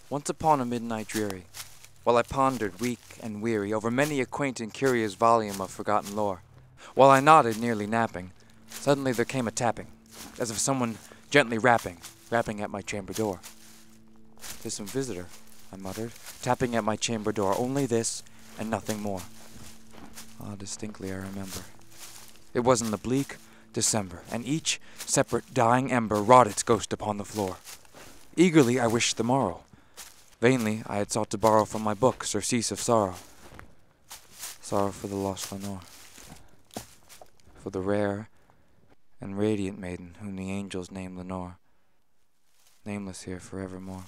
Once upon a midnight dreary, while I pondered weak and weary over many a quaint and curious volume of forgotten lore, while I nodded, nearly napping, suddenly there came a tapping, as of someone gently rapping at my chamber door. "'Tis some visitor," I muttered, tapping at my chamber door, only this and nothing more. Ah, distinctly I remember. It was in the bleak December, and each separate dying ember wrought its ghost upon the floor. Eagerly I wished the morrow. Vainly I had sought to borrow from my book surcease of sorrow. Sorrow for the lost Lenore, for the rare and radiant maiden whom the angels name Lenore, nameless here forevermore.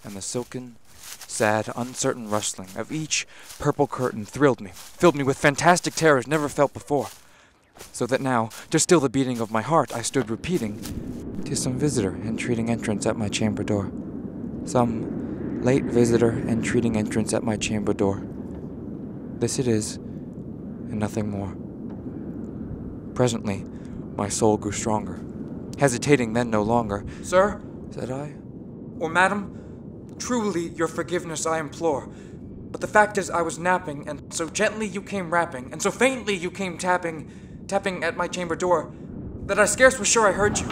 And the silken, sad, uncertain rustling of each purple curtain thrilled me, filled me with fantastic terrors never felt before, so that now, to still the beating of my heart, I stood repeating, "'Tis some visitor entreating entrance at my chamber door. Some late visitor entreating entrance at my chamber door. This it is, and nothing more." Presently, my soul grew stronger, hesitating then no longer. "Sir," said I, "or madam, truly your forgiveness I implore. But the fact is I was napping, and so gently you came rapping, and so faintly you came tapping at my chamber door, that I scarce was sure I heard you."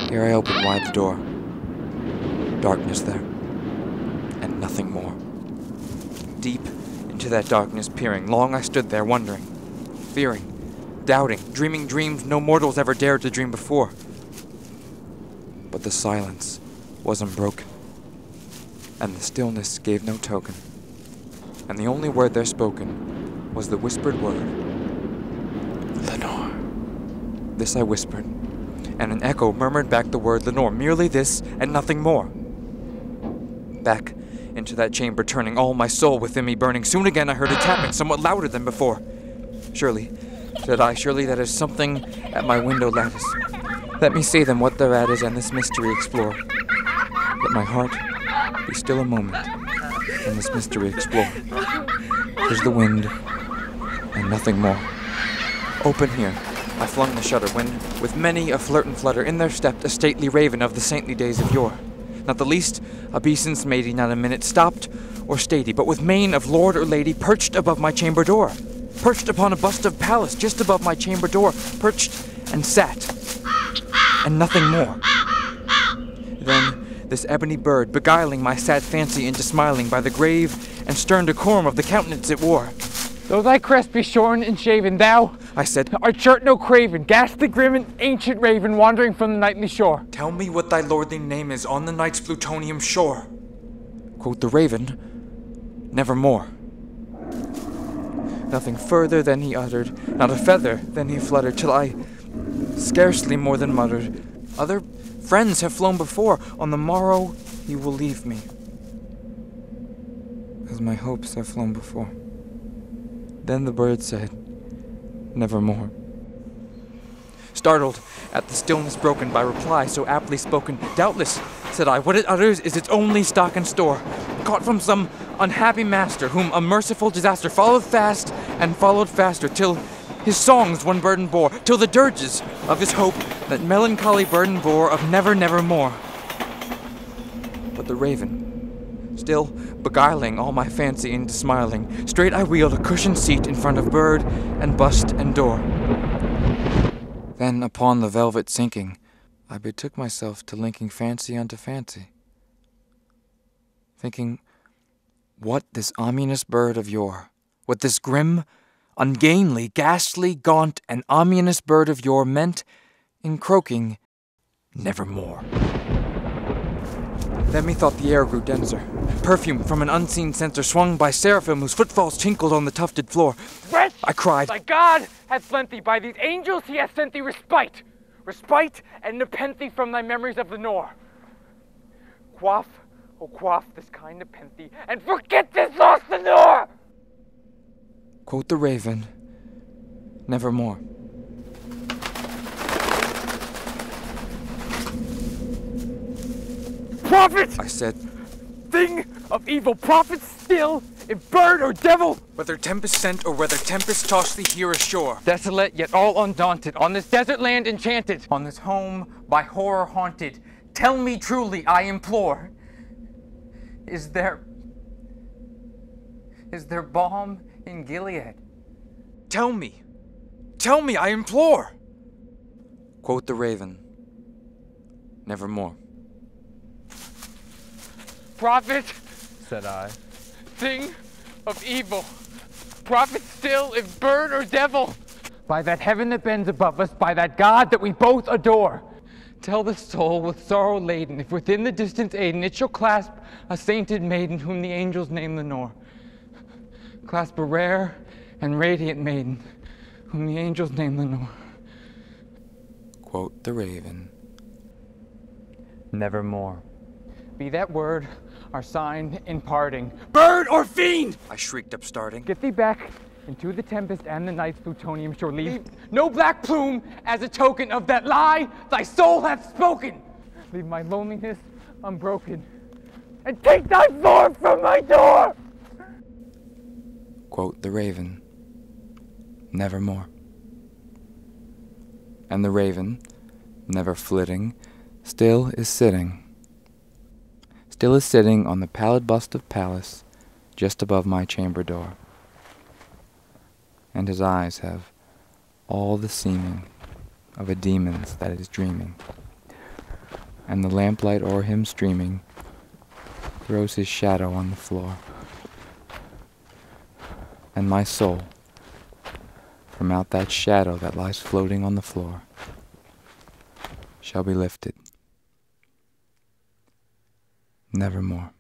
Here I opened wide the door. Darkness there, and nothing more. Deep into that darkness peering, long I stood there wondering, fearing, doubting, dreaming dreams no mortals ever dared to dream before. But the silence was unbroken, and the stillness gave no token, and the only word there spoken was the whispered word, "Lenore." This I whispered, and an echo murmured back the word Lenore, merely this and nothing more. Back into that chamber turning, all my soul within me burning, soon again I heard a tapping, somewhat louder than before. "Surely," said I, "surely that is something at my window lattice. Let me see then what thereat is, and this mystery explore. Let my heart be still a moment, and this mystery explore. 'Tis the wind, and nothing more." Open here, I flung the shutter, when, with many a flirt and flutter, in there stepped a stately raven of the saintly days of yore. Not the least obeisance made he, not a minute stopped or stayed he, but with mane of lord or lady perched above my chamber door, perched upon a bust of Pallas just above my chamber door, perched and sat, and nothing more. Then this ebony bird, beguiling my sad fancy into smiling by the grave and stern decorum of the countenance it wore. "Though thy crest be shorn and shaven, thou," I said, "art sure no craven, ghastly grim and ancient raven, wandering from the nightly shore." "Tell me what thy lordly name is on the night's plutonium shore." Quoth the raven, "Nevermore." Nothing further than he uttered, not a feather than he fluttered, till I scarcely more than muttered, "Other friends have flown before, on the morrow he will leave me, as my hopes have flown before." Then the bird said, "Nevermore." Startled at the stillness broken by reply so aptly spoken, "Doubtless," said I, "what it utters is its only stock and store, caught from some unhappy master, whom a merciful disaster followed fast and followed faster, till his songs one burden bore, till the dirges of his hope that melancholy burden bore of never, nevermore." But the raven, still beguiling all my fancy into smiling, straight I wheeled a cushioned seat in front of bird and bust and door. Then upon the velvet sinking, I betook myself to linking fancy unto fancy, thinking what this ominous bird of yore, what this grim, ungainly, ghastly, gaunt, and ominous bird of yore meant in croaking, "Nevermore." Then methought the air grew denser. Perfume from an unseen censer swung by seraphim whose footfalls tinkled on the tufted floor. "Wretch! I cried, Thy God hath lent thee, by these angels he hath sent thee respite, respite and nepenthe from thy memories of Lenore. Quaff, oh quaff this kind nepenthe, and forget this lost Lenore!" Quoth the raven, "Nevermore." "Prophet!" I said, "Thing of evil, prophet still, if bird or devil!" "Whether tempest sent or whether tempest tossed thee here ashore, Desolate yet all undaunted, on this desert land enchanted, on this home by horror haunted, Tell me truly, I implore. Is there balm in Gilead? Tell me, I implore. Quoth the raven, nevermore. Prophet, said I. thing of evil. Prophet still, if bird or devil. By that heaven that bends above us, by that God that we both adore. Tell the soul with sorrow laden, if within the distance Aden, it shall clasp a sainted maiden whom the angels name Lenore. Clasp a rare and radiant maiden whom the angels name Lenore. Quoth the raven, nevermore. Be that word our sign in parting. Bird or fiend! I shrieked upstarting. Get thee back into the tempest and the night's plutonium shore. Leave no black plume as a token of that lie thy soul hath spoken. Leave my loneliness unbroken, and take thy form from my door! Quoth the raven, nevermore. And the raven, never flitting, still is sitting on the pallid bust of Pallas, just above my chamber door. And his eyes have all the seeming of a demon's that is dreaming, and the lamplight o'er him streaming throws his shadow on the floor. And my soul, from out that shadow that lies floating on the floor, shall be lifted nevermore.